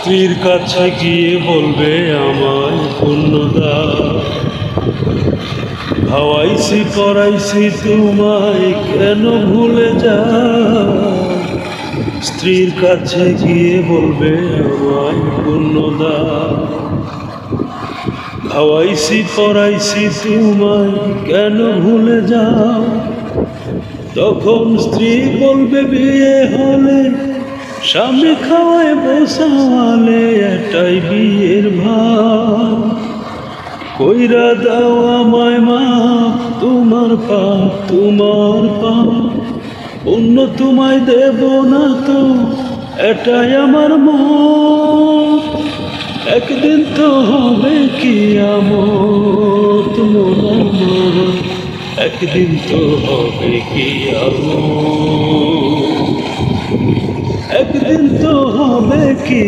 স্ত্রীর কাছে গিয়ে বলবে আমায় পুণ্য দাও, খাওয়াইছি পড়াইছি তোমায় কেন ভুলে যাও। স্ত্রীর কাছে গিয়ে বলবে আমায় পুণ্য দাও, খাওয়াইছি পড়াইছি তোমায় কেন ভুলে যাও। তখন স্ত্রী বলবে বিয়ে হলে স্বামী খাওয়ায় বসালে এটাই বিয়ের ভাব। কইরা দাও আমায় মাপ তোমার পাপ তোমার পাপ, অন্য তোমায় দেব না তো এটাই আমার মত। একদিন তো হবে কিয়ামত মন আমার, একদিন তো হবে কিয়ামত, একদিন তো হবে কি।